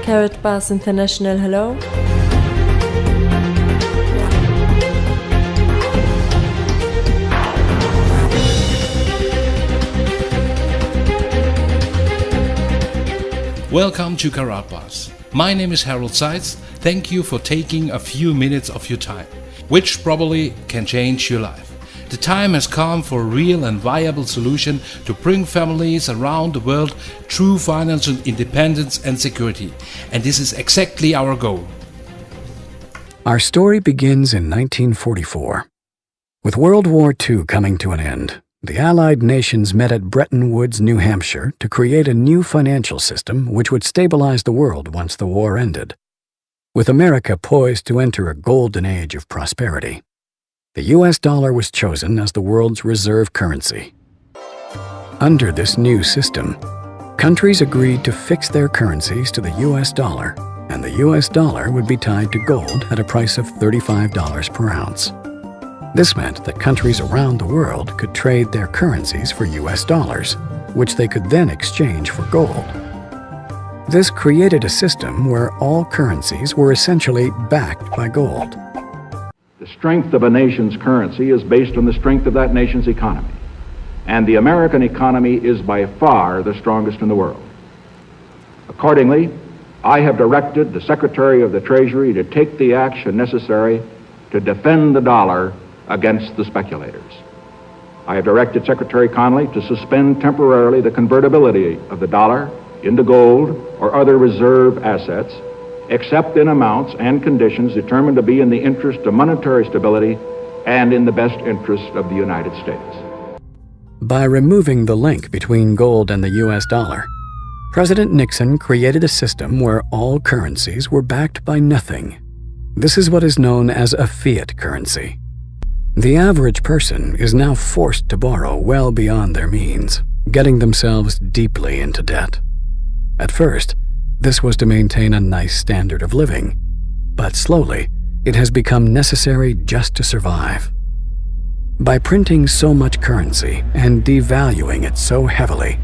Karatbars International, hello. Welcome to Karatbars. My name is Harold Seitz. Thank you for taking a few minutes of your time, which probably can change your life. The time has come for a real and viable solution to bring families around the world true financial independence and security. And this is exactly our goal. Our story begins in 1944. With World War II coming to an end, the Allied nations met at Bretton Woods, New Hampshire, to create a new financial system which would stabilize the world once the war ended. With America poised to enter a golden age of prosperity, the US dollar was chosen as the world's reserve currency. Under this new system, countries agreed to fix their currencies to the US dollar, and the US dollar would be tied to gold at a price of $35 per ounce. This meant that countries around the world could trade their currencies for US dollars, which they could then exchange for gold. This created a system where all currencies were essentially backed by gold. The strength of a nation's currency is based on the strength of that nation's economy. And the American economy is by far the strongest in the world. Accordingly, I have directed the Secretary of the Treasury to take the action necessary to defend the dollar against the speculators. I have directed Secretary Connally to suspend temporarily the convertibility of the dollar into gold or other reserve assets, except in amounts and conditions determined to be in the interest of monetary stability and in the best interest of the United States. By removing the link between gold and the US dollar, President Nixon created a system where all currencies were backed by nothing. This is what is known as a fiat currency. The average person is now forced to borrow well beyond their means, getting themselves deeply into debt. At first, this was to maintain a nice standard of living, but slowly, it has become necessary just to survive. By printing so much currency and devaluing it so heavily,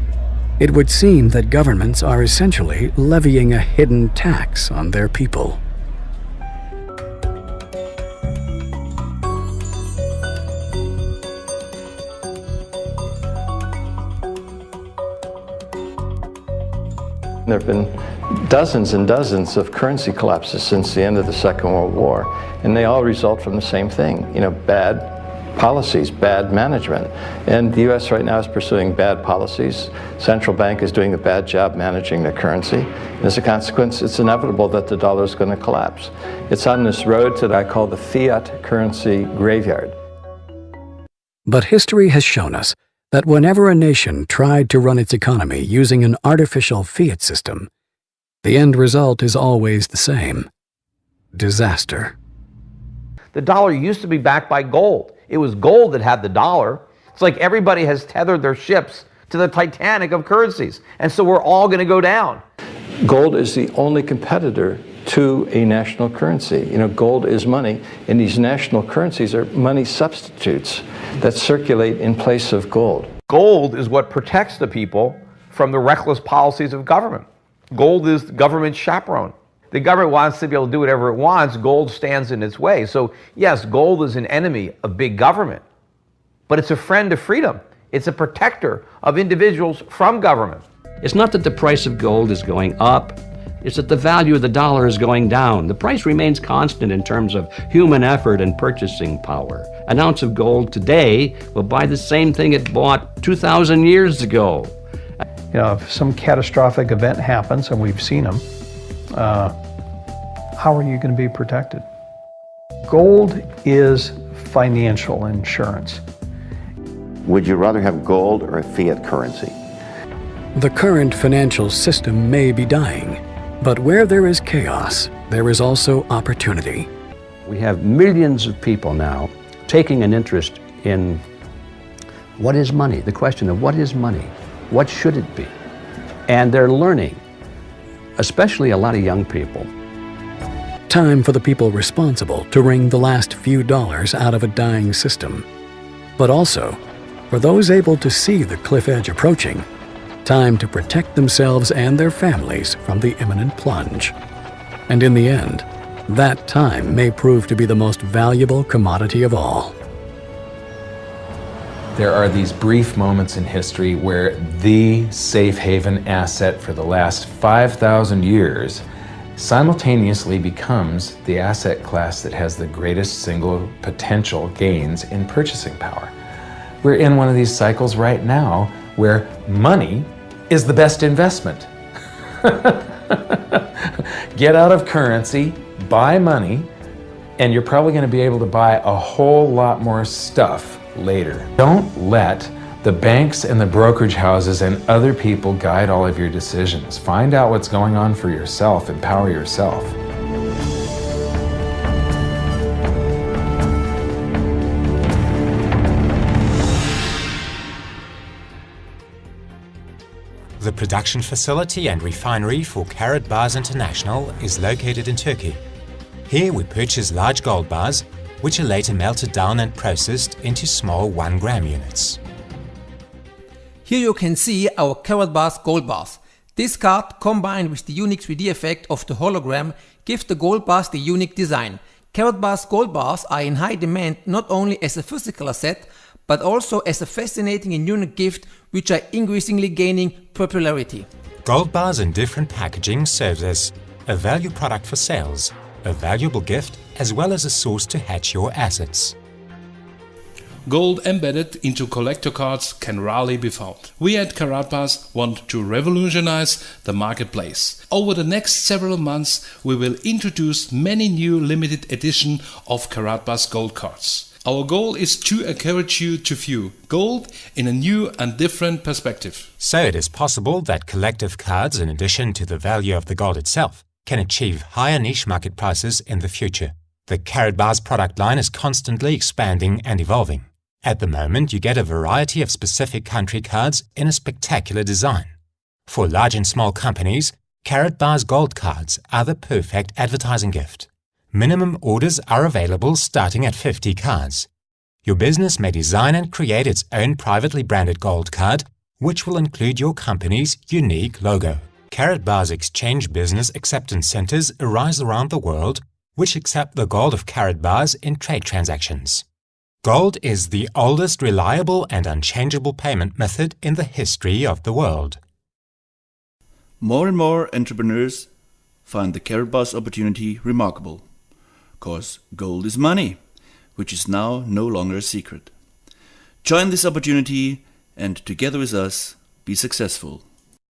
it would seem that governments are essentially levying a hidden tax on their people. There have been dozens and dozens of currency collapses since the end of the Second World War, and they all result from the same thing, bad policies, bad management. And the US right now is pursuing bad policies. Central bank is doing a bad job managing their currency. And as a consequence, it's inevitable that the dollar is going to collapse. It's on this road that I call the fiat currency graveyard. But history has shown us that whenever a nation tried to run its economy using an artificial fiat system, the end result is always the same: disaster. The dollar used to be backed by gold. It was gold that had the dollar. It's like everybody has tethered their ships to the Titanic of currencies, and so we're all going to go down. Gold is the only competitor to a national currency. Gold is money, and these national currencies are money substitutes that circulate in place of gold. Gold is what protects the people from the reckless policies of government. Gold is the government's chaperone. The government wants to be able to do whatever it wants. Gold stands in its way. So yes, gold is an enemy of big government, but it's a friend of freedom. It's a protector of individuals from government. It's not that the price of gold is going up, it's that the value of the dollar is going down. The price remains constant in terms of human effort and purchasing power. An ounce of gold today will buy the same thing it bought 2,000 years ago. If some catastrophic event happens, and we've seen them, how are you going to be protected? Gold is financial insurance. Would you rather have gold or a fiat currency? The current financial system may be dying, but where there is chaos, there is also opportunity. We have millions of people now taking an interest in what is money, the question of what is money, what should it be? And they're learning, especially a lot of young people. Time for the people responsible to wring the last few dollars out of a dying system. But also, for those able to see the cliff edge approaching, time to protect themselves and their families from the imminent plunge. And in the end, that time may prove to be the most valuable commodity of all. There are these brief moments in history where the safe haven asset for the last 5,000 years simultaneously becomes the asset class that has the greatest single potential gains in purchasing power. We're in one of these cycles right now where money is the best investment. Get out of currency, buy money, and you're probably going to be able to buy a whole lot more stuff later. Don't let the banks and the brokerage houses and other people guide all of your decisions. Find out what's going on for yourself. Empower yourself. The production facility and refinery for Karatbars International is located in Turkey. Here we purchase large gold bars, which are later melted down and processed into small 1-gram units. Here you can see our Karatbars gold bars. This card, combined with the unique 3D effect of the hologram, gives the gold bars the unique design. Karatbars gold bars are in high demand not only as a physical asset, but also as a fascinating and unique gift which are increasingly gaining popularity. Gold bars in different packaging serves as a value product for sales, a valuable gift, as well as a source to hedge your assets. Gold embedded into collector cards can rarely be found. We at Karatbars want to revolutionize the marketplace. Over the next several months we will introduce many new limited edition of Karatbars gold cards. Our goal is to encourage you to view gold in a new and different perspective. So it is possible that collective cards, in addition to the value of the gold itself, can achieve higher niche market prices in the future. The Karatbars product line is constantly expanding and evolving. At the moment, you get a variety of specific country cards in a spectacular design. For large and small companies, Karatbars gold cards are the perfect advertising gift. Minimum orders are available starting at 50 cards. Your business may design and create its own privately branded gold card, which will include your company's unique logo. Karatbars exchange business acceptance centers arise around the world, which accept the gold of Karatbars in trade transactions. Gold is the oldest reliable and unchangeable payment method in the history of the world. More and more entrepreneurs find the Karatbars opportunity remarkable. Because gold is money, which is now no longer a secret. Join this opportunity and together with us, be successful.